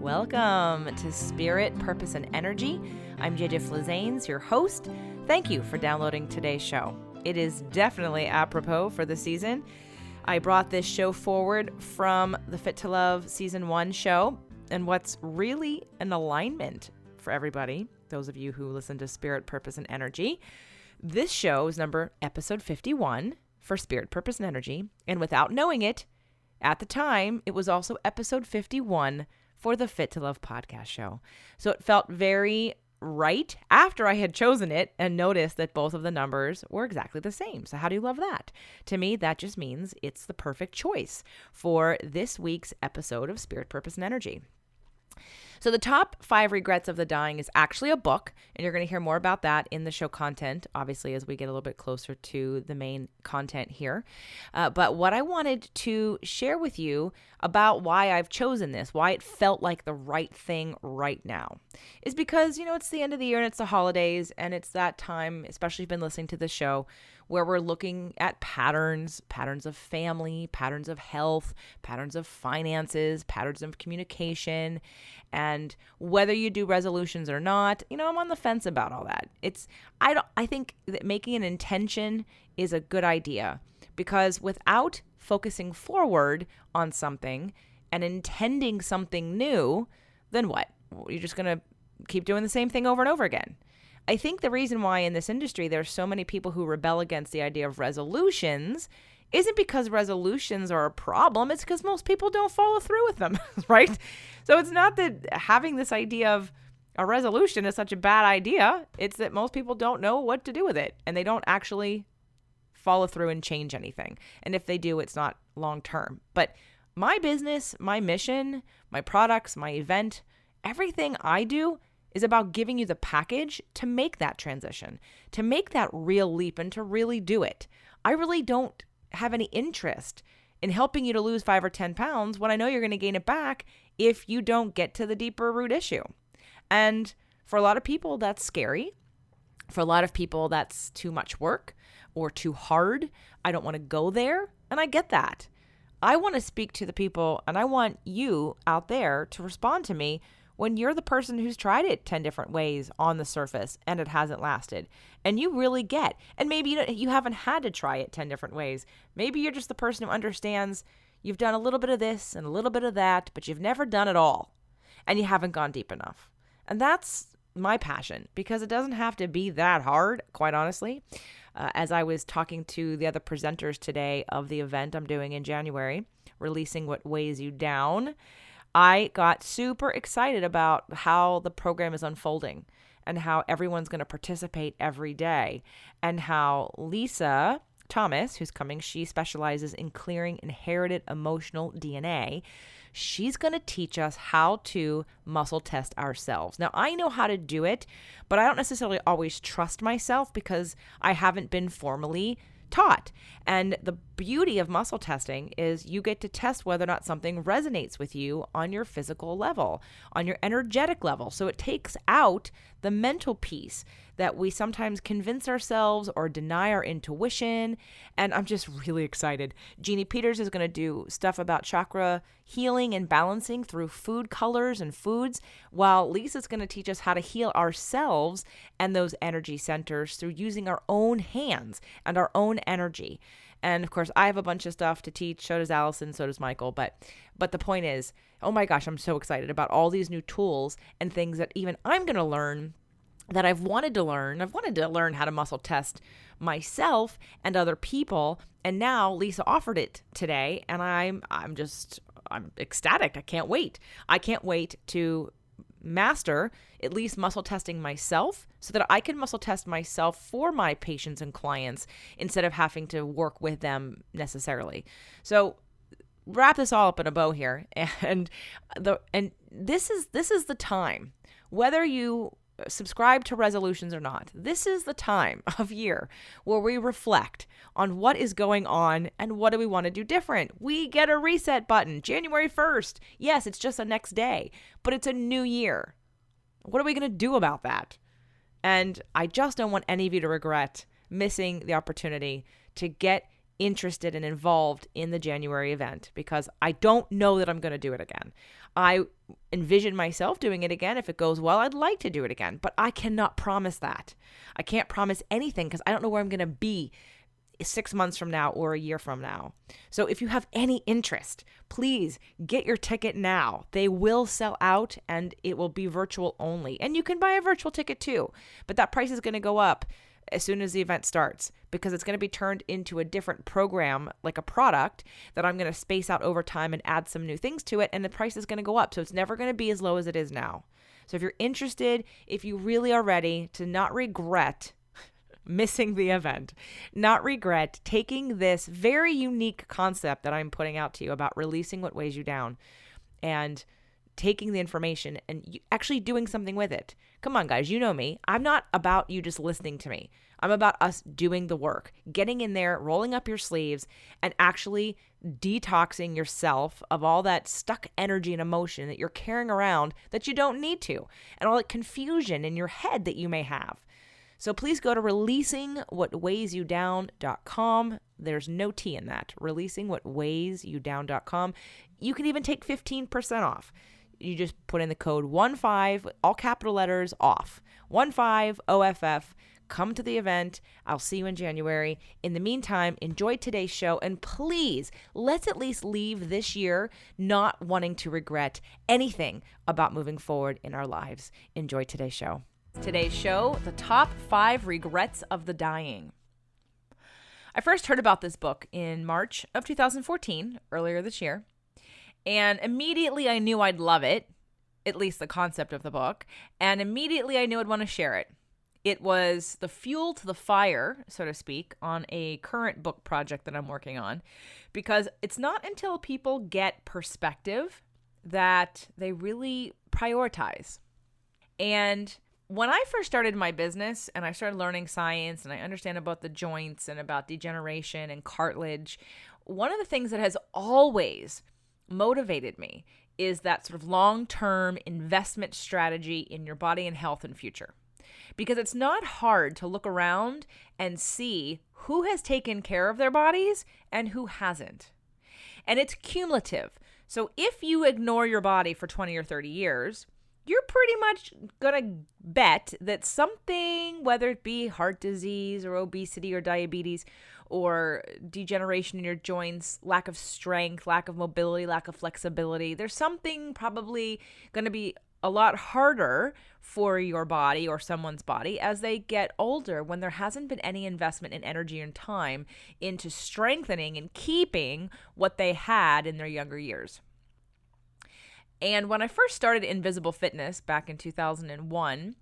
Welcome to Spirit, Purpose, and Energy. I'm JJ Flizanes, your host. Thank you for downloading today's show. It is definitely apropos for the season. I brought this show forward from the Fit to Love Season 1 show, and what's really an alignment for everybody, those of you who listen to Spirit, Purpose, and Energy. This show is episode 51 for Spirit, Purpose, and Energy, and without knowing it, at the time, it was also episode 51 for the Fit to Love podcast show. So it felt very right after I had chosen it and noticed that both of the numbers were exactly the same. So how do you love that? To me, that just means it's the perfect choice for this week's episode of Spirit, Purpose, and Energy. So the top 5 regrets of the dying is actually a book, and you're going to hear more about that in the show content, obviously, as we get a little bit closer to the main content here. But what I wanted to share with you about why I've chosen this, why it felt like the right thing right now, is because, it's the end of the year and it's the holidays, and it's that time, especially if you've been listening to the show, where we're looking at patterns of family, patterns of health, patterns of finances, patterns of communication, and whether you do resolutions or not, I'm on the fence about all that. I think that making an intention is a good idea, because without focusing forward on something and intending something new, then what? You're just going to keep doing the same thing over and over again. I think the reason why in this industry there's so many people who rebel against the idea of resolutions isn't because resolutions are a problem. It's because most people don't follow through with them, right? So it's not that having this idea of a resolution is such a bad idea. It's that most people don't know what to do with it, and they don't actually follow through and change anything. And if they do, it's not long term. But my business, my mission, my products, my event, everything I do is about giving you the package to make that transition, to make that real leap, and to really do it. I really don't have any interest in helping you to lose 5 or 10 pounds when I know you're going to gain it back if you don't get to the deeper root issue. And for a lot of people, that's scary. For a lot of people, that's too much work or too hard. I don't want to go there, and I get that. I want to speak to the people, and I want you out there to respond to me when you're the person who's tried it 10 different ways on the surface and it hasn't lasted, and you really get, and maybe you haven't had to try it 10 different ways. Maybe you're just the person who understands you've done a little bit of this and a little bit of that, but you've never done it all, and you haven't gone deep enough. And that's my passion, because it doesn't have to be that hard, quite honestly. As I was talking to the other presenters today of the event I'm doing in January, Releasing What Weighs You Down, I got super excited about how the program is unfolding and how everyone's going to participate every day, and how Lisa Thomas, who's coming, she specializes in clearing inherited emotional DNA. She's going to teach us how to muscle test ourselves. Now, I know how to do it, but I don't necessarily always trust myself because I haven't been formally taught. And the beauty of muscle testing is you get to test whether or not something resonates with you on your physical level, on your energetic level. So it takes out the mental piece that we sometimes convince ourselves or deny our intuition. And I'm just really excited. Jeannie Peters is going to do stuff about chakra healing and balancing through food colors and foods, while Lisa's going to teach us how to heal ourselves and those energy centers through using our own hands and our own energy. And of course, I have a bunch of stuff to teach. So does Allison, so does Michael. But the point is, oh my gosh, I'm so excited about all these new tools and things that even I'm going to learn that I've wanted to learn. I've wanted to learn how to muscle test myself and other people. And now Lisa offered it today, and I'm ecstatic. I can't wait. I can't wait to master at least muscle testing myself so that I can muscle test myself for my patients and clients instead of having to work with them necessarily. So wrap this all up in a bow here. And this is the time, whether you subscribe to resolutions or not, this is the time of year where we reflect on what is going on and what do we want to do different. We get a reset button January 1st. Yes, it's just the next day, but it's a new year. What are we going to do about that? And I just don't want any of you to regret missing the opportunity to get interested and involved in the January event, because I don't know that I'm going to do it again. I envision myself doing it again. If it goes well, I'd like to do it again, but I cannot promise that. I can't promise anything because I don't know where I'm going to be 6 months from now or a year from now. So if you have any interest, please get your ticket now. They will sell out and it will be virtual only. And you can buy a virtual ticket too, but that price is going to go up as soon as the event starts, because it's going to be turned into a different program, like a product that I'm going to space out over time and add some new things to it, and the price is going to go up. So it's never going to be as low as it is now. So if you're interested, if you really are ready to not regret missing the event, not regret taking this very unique concept that I'm putting out to you about releasing what weighs you down and taking the information and actually doing something with it. Come on, guys, you know me. I'm not about you just listening to me. I'm about us doing the work, getting in there, rolling up your sleeves, and actually detoxing yourself of all that stuck energy and emotion that you're carrying around that you don't need to, and all that confusion in your head that you may have. So please go to releasingwhatweighsyoudown.com. There's no T in that. Releasingwhatweighsyoudown.com. You can even take 15% off. You just put in the code 15, all capital letters, off. 15 OFF. Come to the event. I'll see you in January. In the meantime, enjoy today's show, and please, let's at least leave this year not wanting to regret anything about moving forward in our lives. Enjoy today's show. Today's show, the top 5 regrets of the dying. I first heard about this book in March of 2014, earlier this year, and immediately I knew I'd love it, at least the concept of the book, and immediately I knew I'd want to share it. It was the fuel to the fire, so to speak, on a current book project that I'm working on, because it's not until people get perspective that they really prioritize. And when I first started my business and I started learning science and I understand about the joints and about degeneration and cartilage, one of the things that has always motivated me is that sort of long-term investment strategy in your body and health and future. Because it's not hard to look around and see who has taken care of their bodies and who hasn't. And it's cumulative. So if you ignore your body for 20 or 30 years, you're pretty much going to bet that something, whether it be heart disease or obesity or diabetes or degeneration in your joints, lack of strength, lack of mobility, lack of flexibility, there's something probably going to be a lot harder for your body or someone's body as they get older, when there hasn't been any investment in energy and time into strengthening and keeping what they had in their younger years. And when I first started Invisible Fitness back in 2001,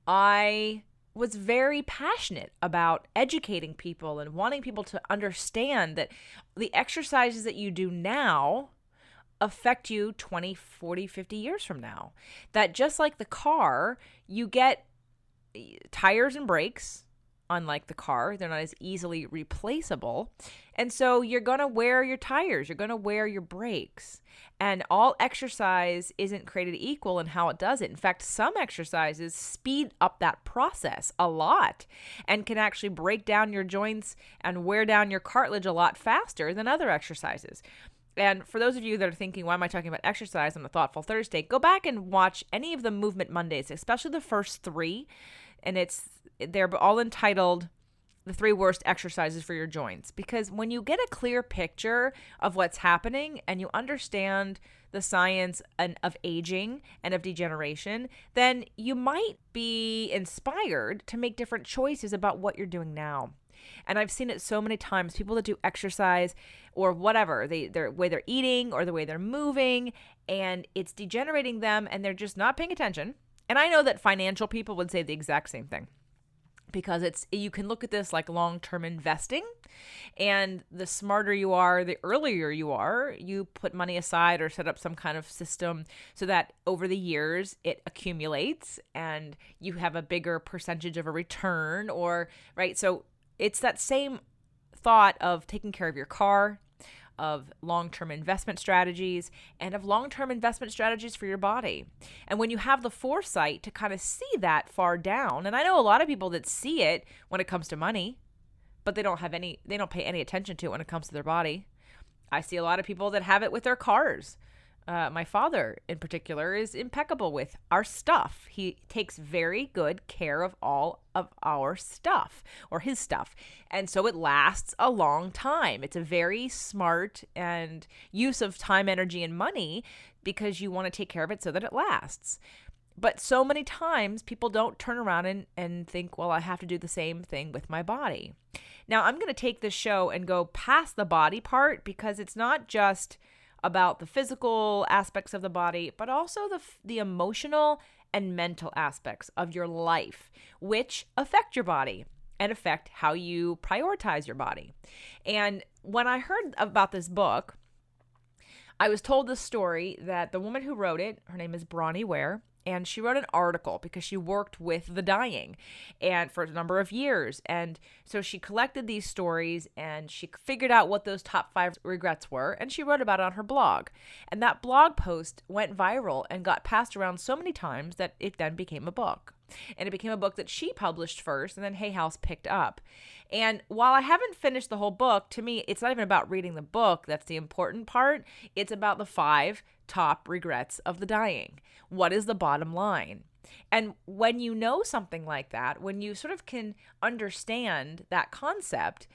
I was very passionate about educating people and wanting people to understand that the exercises that you do now affect you 20, 40, 50 years from now. That just like the car, you get tires and brakes. Unlike the car, they're not as easily replaceable. And so you're going to wear your tires, you're going to wear your brakes. And all exercise isn't created equal in how it does it. In fact, some exercises speed up that process a lot and can actually break down your joints and wear down your cartilage a lot faster than other exercises. And for those of you that are thinking, why am I talking about exercise on a Thoughtful Thursday? Go back and watch any of the Movement Mondays, especially the first 3. And they're all entitled The 3 Worst Exercises for Your Joints. Because when you get a clear picture of what's happening and you understand the science of aging and of degeneration, then you might be inspired to make different choices about what you're doing now. And I've seen it so many times, people that do exercise or whatever, their way they're eating or the way they're moving, and it's degenerating them and they're just not paying attention. And I know that financial people would say the exact same thing, because you can look at this like long-term investing, and the smarter you are, the earlier you are, you put money aside or set up some kind of system so that over the years it accumulates and you have a bigger percentage of a return, or right. So it's that same thought of taking care of your car, of long-term investment strategies, and of long-term investment strategies for your body. And when you have the foresight to kind of see that far down, and I know a lot of people that see it when it comes to money, but they don't pay any attention to it when it comes to their body. I see a lot of people that have it with their cars. My father, in particular, is impeccable with our stuff. He takes very good care of all of our stuff, or his stuff. And so it lasts a long time. It's a very smart and use of time, energy, and money, because you want to take care of it so that it lasts. But so many times people don't turn around and think, well, I have to do the same thing with my body. Now, I'm going to take this show and go past the body part, because it's not just about the physical aspects of the body, but also the emotional and mental aspects of your life, which affect your body and affect how you prioritize your body. And when I heard about this book, I was told the story that the woman who wrote it, her name is Bronnie Ware, and she wrote an article because she worked with the dying and for a number of years. And so she collected these stories and she figured out what those top 5 regrets were, and she wrote about it on her blog. And that blog post went viral and got passed around so many times that it then became a book. And it became a book that she published first, and then Hay House picked up. And while I haven't finished the whole book, to me, it's not even about reading the book that's the important part. It's about the 5 top regrets of the dying. What is the bottom line? And when you know something like that, when you sort of can understand that concept,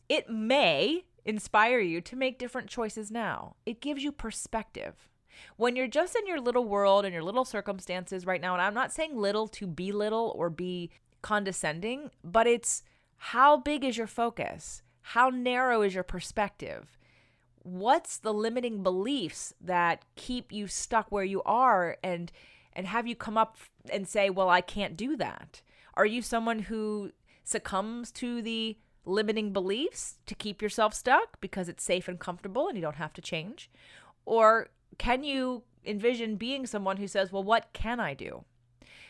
it may inspire you to make different choices now. It gives you perspective. When you're just in your little world and your little circumstances right now, and I'm not saying little to be little or be condescending, but it's how big is your focus? How narrow is your perspective? What's the limiting beliefs that keep you stuck where you are and have you come up and say, well, I can't do that? Are you someone who succumbs to the limiting beliefs to keep yourself stuck because it's safe and comfortable and you don't have to change? Or can you envision being someone who says, well, what can I do?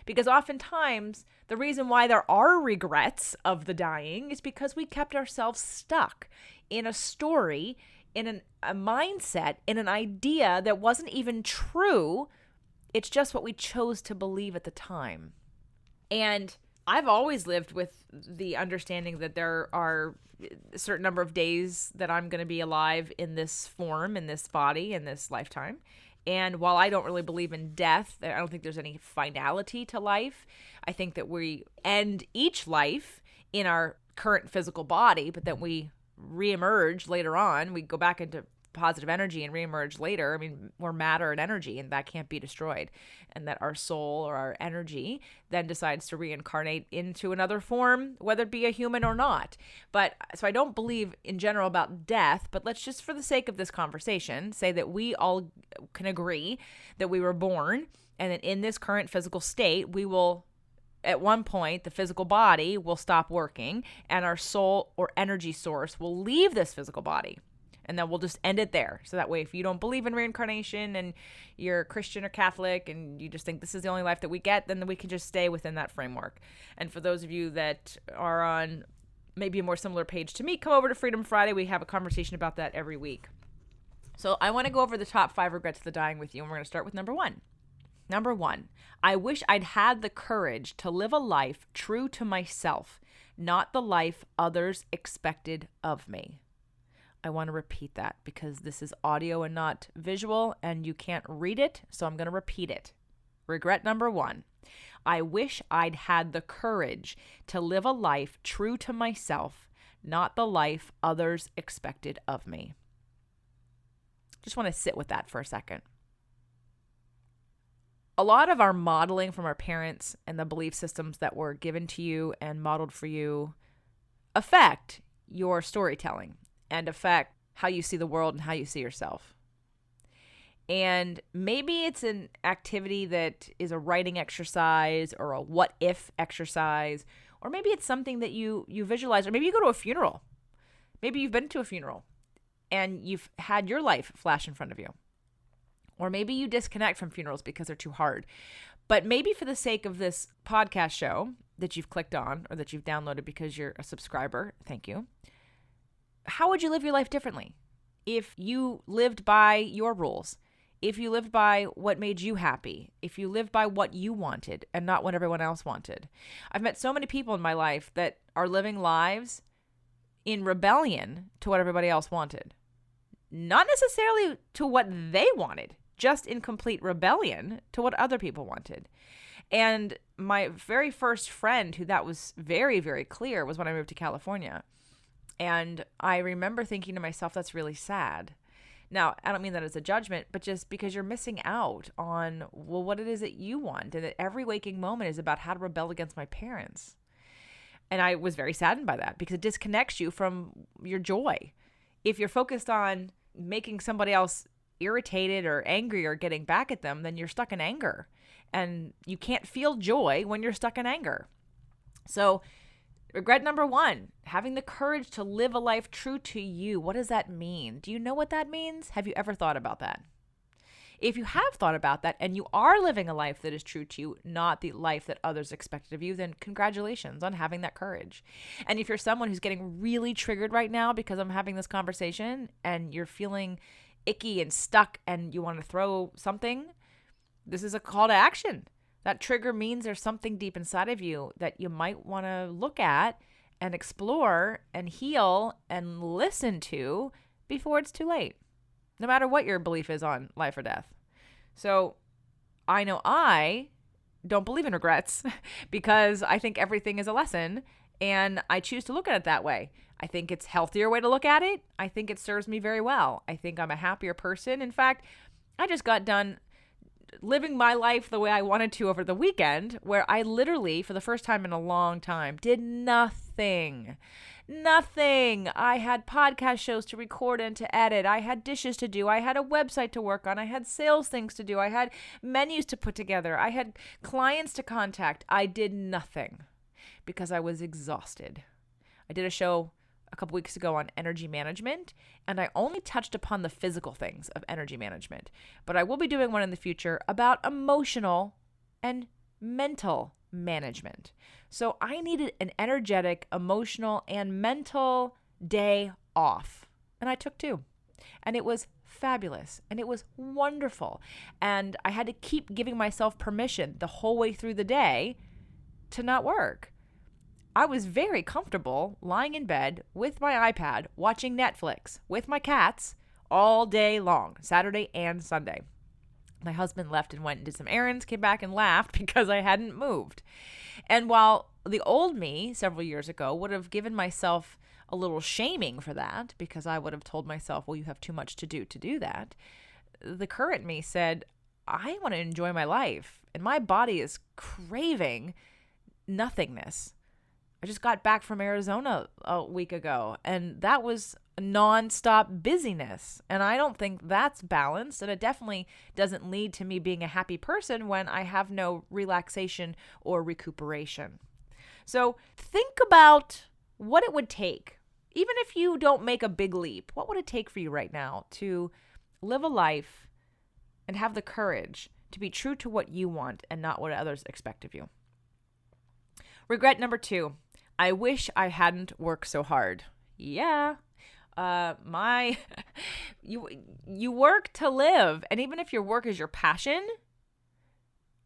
Because oftentimes the reason why there are regrets of the dying is because we kept ourselves stuck in a story, in a mindset, in an idea that wasn't even true. It's just what we chose to believe at the time. And I've always lived with the understanding that there are a certain number of days that I'm going to be alive in this form, in this body, in this lifetime. And while I don't really believe in death, I don't think there's any finality to life. I think that we end each life in our current physical body, but then we reemerge later on. We go back into positive energy and reemerge later. I mean, we're matter and energy, and that can't be destroyed. And that our soul or our energy then decides to reincarnate into another form, whether it be a human or not. But so I don't believe in general about death, but let's just, for the sake of this conversation, say that we all can agree that we were born, and that in this current physical state, we will, at one point, the physical body will stop working, and our soul or energy source will leave this physical body. And then we'll just end it there. So that way, if you don't believe in reincarnation and you're Christian or Catholic and you just think this is the only life that we get, then we can just stay within that framework. And for those of you that are on maybe a more similar page to me, come over to Freedom Friday. We have a conversation about that every week. So I want to go over the top 5 regrets of the dying with you. And we're going to start with number 1. Number 1, I wish I'd had the courage to live a life true to myself, not the life others expected of me. I want to repeat that because this is audio and not visual, and you can't read it, so I'm going to repeat it. Regret number 1. I wish I'd had the courage to live a life true to myself, not the life others expected of me. Just want to sit with that for a second. A lot of our modeling from our parents and the belief systems that were given to you and modeled for you affect your storytelling and affect how you see the world and how you see yourself. And maybe it's an activity that is a writing exercise or a what if exercise, or maybe it's something that you visualize, or maybe you go to a funeral. Maybe you've been to a funeral and you've had your life flash in front of you. Or maybe you disconnect from funerals because they're too hard. But maybe for the sake of this podcast show that you've clicked on or that you've downloaded because you're a subscriber, thank you. How would you live your life differently if you lived by your rules? If you lived by what made you happy? If you lived by what you wanted and not what everyone else wanted? I've met so many people in my life that are living lives in rebellion to what everybody else wanted. Not necessarily to what they wanted, just in complete rebellion to what other people wanted. And my very first friend who that was very, very clear was when I moved to California. And I remember thinking to myself, that's really sad. Now, I don't mean that as a judgment, but just because you're missing out on, well, what it is that you want. And that every waking moment is about how to rebel against my parents. And I was very saddened by that because it disconnects you from your joy. If you're focused on making somebody else irritated or angry or getting back at them, then you're stuck in anger. And you can't feel joy when you're stuck in anger. So regret number 1, having the courage to live a life true to you. What does that mean? Do you know what that means? Have you ever thought about that? If you have thought about that and you are living a life that is true to you, not the life that others expected of you, then congratulations on having that courage. And if you're someone who's getting really triggered right now because I'm having this conversation and you're feeling icky and stuck and you want to throw something, this is a call to action. That trigger means there's something deep inside of you that you might want to look at and explore and heal and listen to before it's too late, no matter what your belief is on life or death. So I know I don't believe in regrets because I think everything is a lesson and I choose to look at it that way. I think it's a healthier way to look at it. I think it serves me very well. I think I'm a happier person. In fact, I just got done living my life the way I wanted to over the weekend, where I literally, for the first time in a long time, did nothing. I had podcast shows to record and to edit. I had dishes to do. I had a website to work on. I had sales things to do. I had menus to put together. I had clients to contact. I did nothing because I was exhausted. I did a show a couple weeks ago on energy management, and I only touched upon the physical things of energy management. But I will be doing one in the future about emotional and mental management. So I needed an energetic, emotional, and mental day off. And I took 2. And it was fabulous. And it was wonderful. And I had to keep giving myself permission the whole way through the day to not work. I was very comfortable lying in bed with my iPad, watching Netflix with my cats all day long, Saturday and Sunday. My husband left and went and did some errands, came back and laughed because I hadn't moved. And while the old me several years ago would have given myself a little shaming for that because I would have told myself, well, you have too much to do that, the current me said, I want to enjoy my life and my body is craving nothingness. I just got back from Arizona a week ago, and that was nonstop busyness. And I don't think that's balanced, and it definitely doesn't lead to me being a happy person when I have no relaxation or recuperation. So think about what it would take, even if you don't make a big leap, what would it take for you right now to live a life and have the courage to be true to what you want and not what others expect of you? Regret number 2. I wish I hadn't worked so hard. Yeah. You work to live. And even if your work is your passion,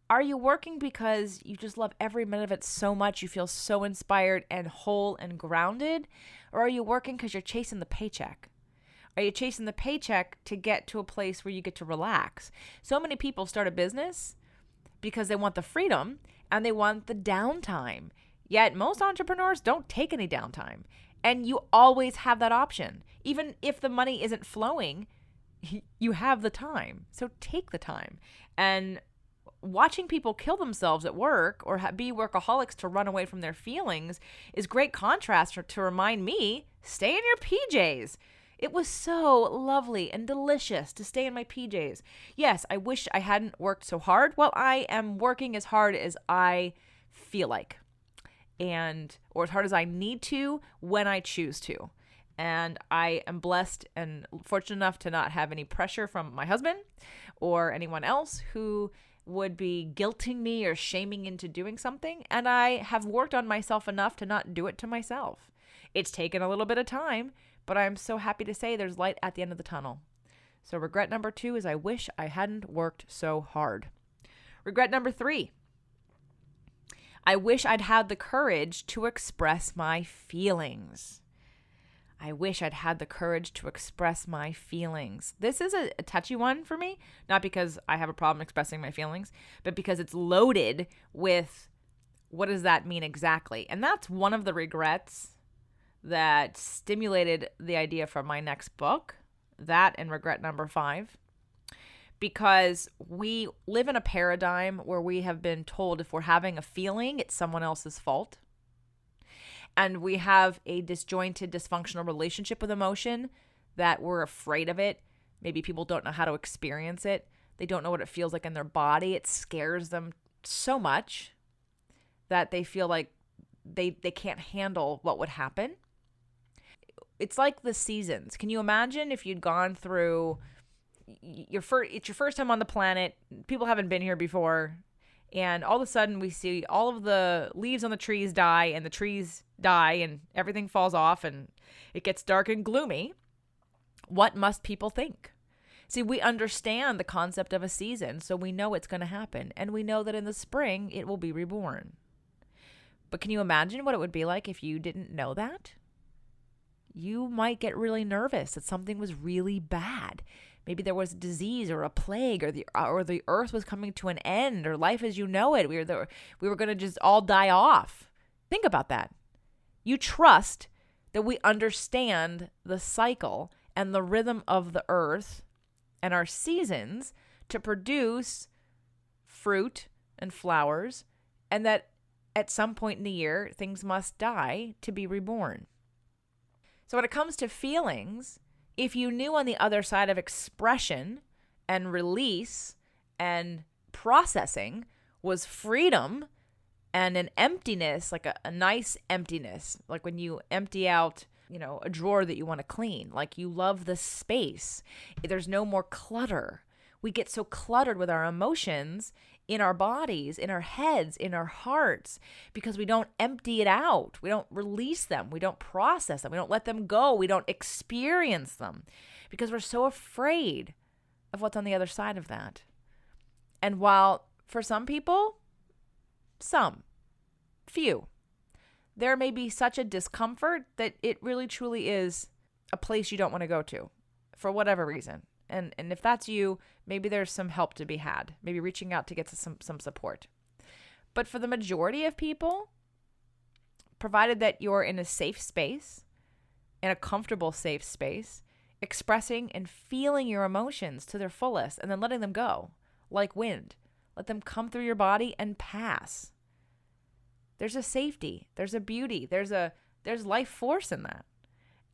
are you working because you just love every minute of it so much, you feel so inspired and whole and grounded? Or are you working because you're chasing the paycheck? Are you chasing the paycheck to get to a place where you get to relax? So many people start a business because they want the freedom and they want the downtime. Yet most entrepreneurs don't take any downtime. And you always have that option. Even if the money isn't flowing, you have the time. So take the time. And watching people kill themselves at work or be workaholics to run away from their feelings is great contrast to remind me, stay in your PJs. It was so lovely and delicious to stay in my PJs. Yes, I wish I hadn't worked so hard. Well, I am working as hard as I feel like. Or as hard as I need to when I choose to. And I am blessed and fortunate enough to not have any pressure from my husband or anyone else who would be guilting me or shaming into doing something. And I have worked on myself enough to not do it to myself. It's taken a little bit of time, but I'm so happy to say there's light at the end of the tunnel. So regret number 2 is I wish I hadn't worked so hard. Regret number 3. I wish I'd had the courage to express my feelings. I wish I'd had the courage to express my feelings. This is a touchy one for me, not because I have a problem expressing my feelings, but because it's loaded with what does that mean exactly? And that's one of the regrets that stimulated the idea for my next book, that and regret number 5. Because we live in a paradigm where we have been told if we're having a feeling, it's someone else's fault. And we have a disjointed, dysfunctional relationship with emotion that we're afraid of it. Maybe people don't know how to experience it. They don't know what it feels like in their body. It scares them so much that they feel like they can't handle what would happen. It's like the seasons. Can you imagine if you'd gone through it's your first time on the planet, people haven't been here before, and all of a sudden we see all of the leaves on the trees die, and the trees die, and everything falls off, and it gets dark and gloomy. What must people think? See, we understand the concept of a season, so we know it's going to happen, and we know that in the spring it will be reborn. But can you imagine what it would be like if you didn't know that? You might get really nervous that something was really bad. Maybe there was a disease or a plague, or the earth was coming to an end, or life as you know it. We were going to just all die off. Think about that. You trust that we understand the cycle and the rhythm of the earth and our seasons to produce fruit and flowers, and that at some point in the year, things must die to be reborn. So when it comes to feelings, if you knew on the other side of expression and release and processing was freedom and an emptiness, like a nice emptiness, like when you empty out, a drawer that you want to clean, like you love the space. There's no more clutter. We get so cluttered with our emotions in our bodies, in our heads, in our hearts, because we don't empty it out. We don't release them. We don't process them. We don't let them go. We don't experience them because we're so afraid of what's on the other side of that. And while for some people, few, there may be such a discomfort that it really truly is a place you don't want to go to for whatever reason. And if that's you, maybe there's some help to be had, maybe reaching out to get some support. But for the majority of people, provided that you're in a safe space, in a comfortable safe space, expressing and feeling your emotions to their fullest and then letting them go like wind, let them come through your body and pass. There's a safety, there's a beauty, there's life force in that.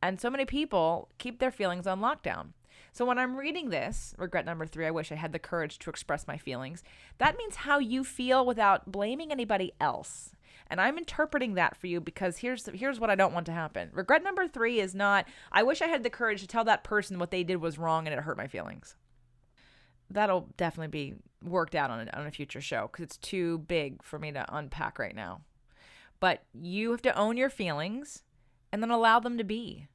And so many people keep their feelings on lockdown. So when I'm reading this, regret number 3, I wish I had the courage to express my feelings. That means how you feel without blaming anybody else. And I'm interpreting that for you because here's what I don't want to happen. Regret number 3 is not, I wish I had the courage to tell that person what they did was wrong and it hurt my feelings. That'll definitely be worked out on a future show because it's too big for me to unpack right now. But you have to own your feelings and then allow them to be.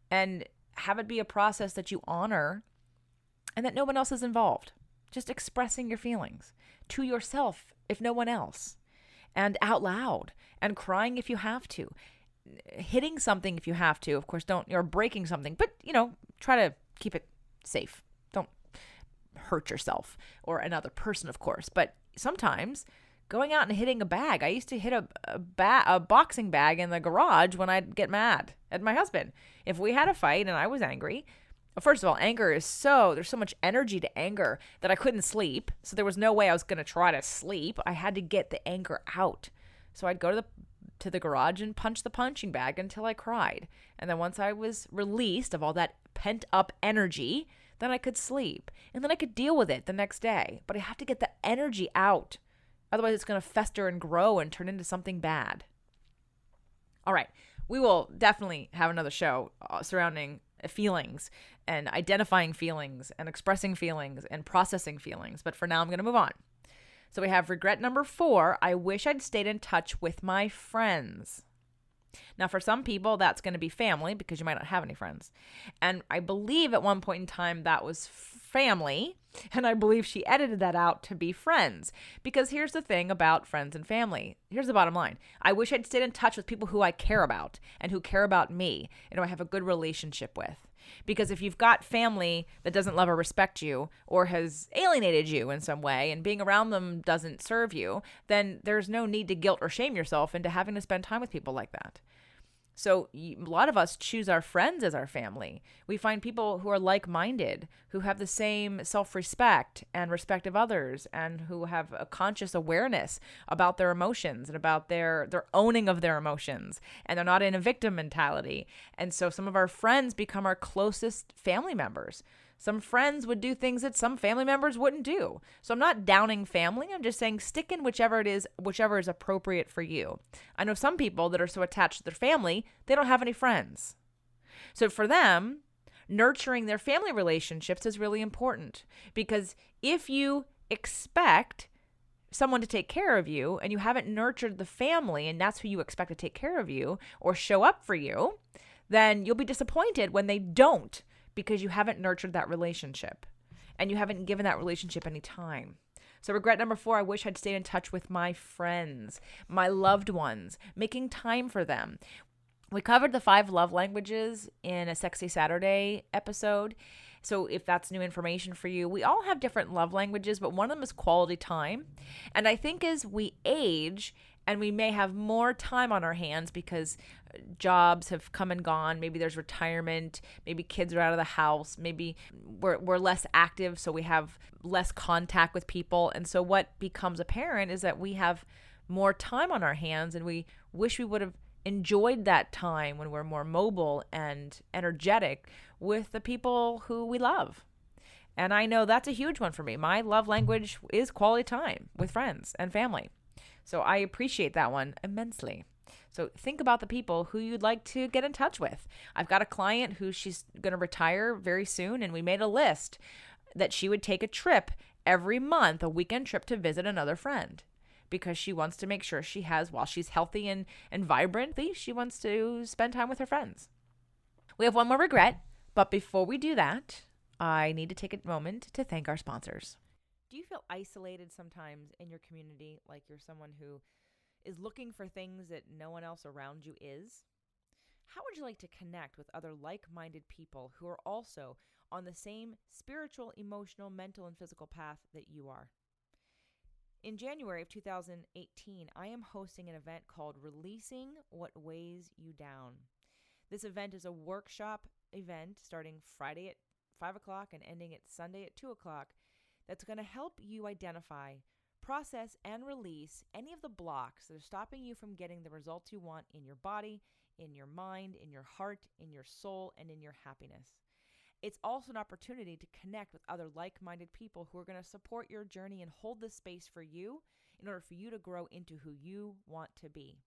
And have it be a process that you honor and that no one else is involved. Just expressing your feelings to yourself, if no one else, and out loud, and crying if you have to, hitting something if you have to. Of course, or breaking something, but try to keep it safe. Don't hurt yourself or another person, of course. But sometimes going out and hitting a bag. I used to hit a boxing bag in the garage when I'd get mad at my husband. If we had a fight and I was angry, first of all, anger is there's so much energy to anger that I couldn't sleep. So there was no way I was going to try to sleep. I had to get the anger out. So I'd go to the garage and punch the punching bag until I cried. And then once I was released of all that pent up energy, then I could sleep. And then I could deal with it the next day. But I have to get the energy out. Otherwise, it's going to fester and grow and turn into something bad. All right. We will definitely have another show surrounding feelings and identifying feelings and expressing feelings and processing feelings. But for now, I'm going to move on. So we have regret number 4. I wish I'd stayed in touch with my friends. Now, for some people, that's going to be family because you might not have any friends. And I believe at one point in time that was family. And I believe she edited that out to be friends. Because here's the thing about friends and family. Here's the bottom line. I wish I'd stayed in touch with people who I care about and who care about me and who I have a good relationship with. Because if you've got family that doesn't love or respect you or has alienated you in some way and being around them doesn't serve you, then there's no need to guilt or shame yourself into having to spend time with people like that. So a lot of us choose our friends as our family. We find people who are like-minded, who have the same self-respect and respect of others, and who have a conscious awareness about their emotions and about their owning of their emotions. And they're not in a victim mentality. And so some of our friends become our closest family members. Some friends would do things that some family members wouldn't do. So I'm not downing family. I'm just saying stick in whichever is appropriate for you. I know some people that are so attached to their family, they don't have any friends. So for them, nurturing their family relationships is really important, because if you expect someone to take care of you and you haven't nurtured the family and that's who you expect to take care of you or show up for you, then you'll be disappointed when they don't, because you haven't nurtured that relationship and you haven't given that relationship any time. So regret number 4, I wish I'd stayed in touch with my friends, my loved ones, making time for them. We covered the 5 love languages in a Sexy Saturday episode. So if that's new information for you, we all have different love languages, but one of them is quality time. And I think as we age, and we may have more time on our hands because jobs have come and gone. Maybe there's retirement. Maybe kids are out of the house. Maybe we're less active, so we have less contact with people. And so what becomes apparent is that we have more time on our hands, and we wish we would have enjoyed that time when we're more mobile and energetic with the people who we love. And I know that's a huge one for me. My love language is quality time with friends and family. So I appreciate that one immensely. So think about the people who you'd like to get in touch with. I've got a client who she's going to retire very soon, and we made a list that she would take a trip every month, a weekend trip to visit another friend, because she wants to make sure she has, while she's healthy and vibrant, she wants to spend time with her friends. We have one more regret, but before we do that, I need to take a moment to thank our sponsors. Do you feel isolated sometimes in your community, like you're someone who is looking for things that no one else around you is? How would you like to connect with other like-minded people who are also on the same spiritual, emotional, mental, and physical path that you are? In January of 2018, I am hosting an event called Releasing What Weighs You Down. This event is a workshop event starting Friday at 5 o'clock and ending at Sunday at 2 o'clock. That's going to help you identify, process, and release any of the blocks that are stopping you from getting the results you want in your body, in your mind, in your heart, in your soul, and in your happiness. It's also an opportunity to connect with other like-minded people who are going to support your journey and hold this space for you in order for you to grow into who you want to be.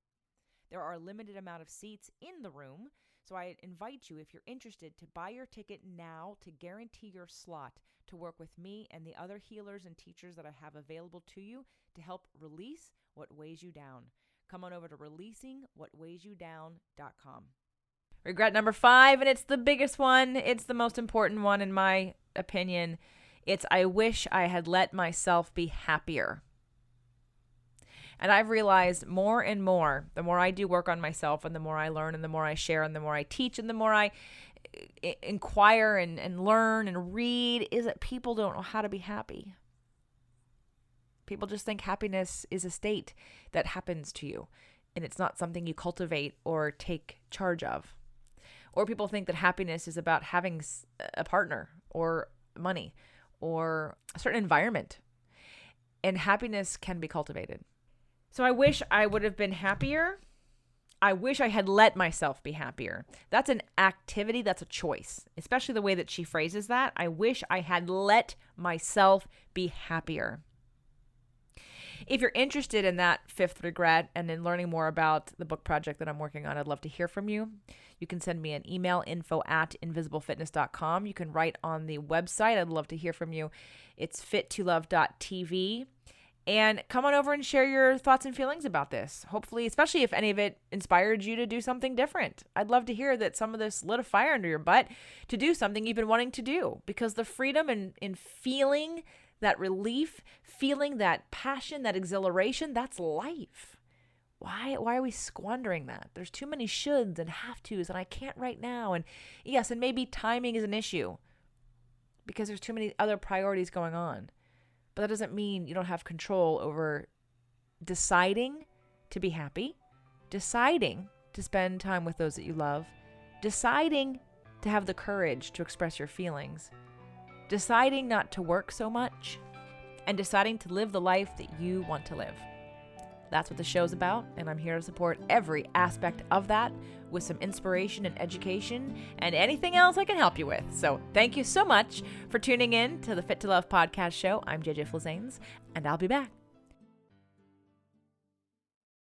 There are a limited amount of seats in the room, so I invite you, if you're interested, to buy your ticket now to guarantee your slot to work with me and the other healers and teachers that I have available to you to help release what weighs you down. Come on over to releasingwhatweighsyoudown.com. Regret number 5, and it's the biggest one. It's the most important one in my opinion. It's I wish I had let myself be happier. And I've realized more and more, the more I do work on myself and the more I learn and the more I share and the more I teach and the more I inquire and learn and read, is that people don't know how to be happy. People just think happiness is a state that happens to you, and it's not something you cultivate or take charge of. Or people think that happiness is about having a partner or money or a certain environment. And happiness can be cultivated. So I wish I would have been happier. I wish I had let myself be happier. That's an activity, that's a choice, especially the way that she phrases that. I wish I had let myself be happier. If you're interested in that 5th regret and in learning more about the book project that I'm working on, I'd love to hear from you. You can send me an email, info@invisiblefitness.com. You can write on the website. I'd love to hear from you. It's fittolove.tv. And come on over and share your thoughts and feelings about this. Hopefully, especially if any of it inspired you to do something different. I'd love to hear that some of this lit a fire under your butt to do something you've been wanting to do, because the freedom in feeling that relief, feeling that passion, that exhilaration, that's life. Why are we squandering that? There's too many shoulds and have tos, and I can't right now. And yes, and maybe timing is an issue because there's too many other priorities going on. But that doesn't mean you don't have control over deciding to be happy, deciding to spend time with those that you love, deciding to have the courage to express your feelings, deciding not to work so much, and deciding to live the life that you want to live. That's what the show's about, and I'm here to support every aspect of that with some inspiration and education and anything else I can help you with. So thank you so much for tuning in to the Fit to Love podcast show. I'm JJ Flizanes, and I'll be back.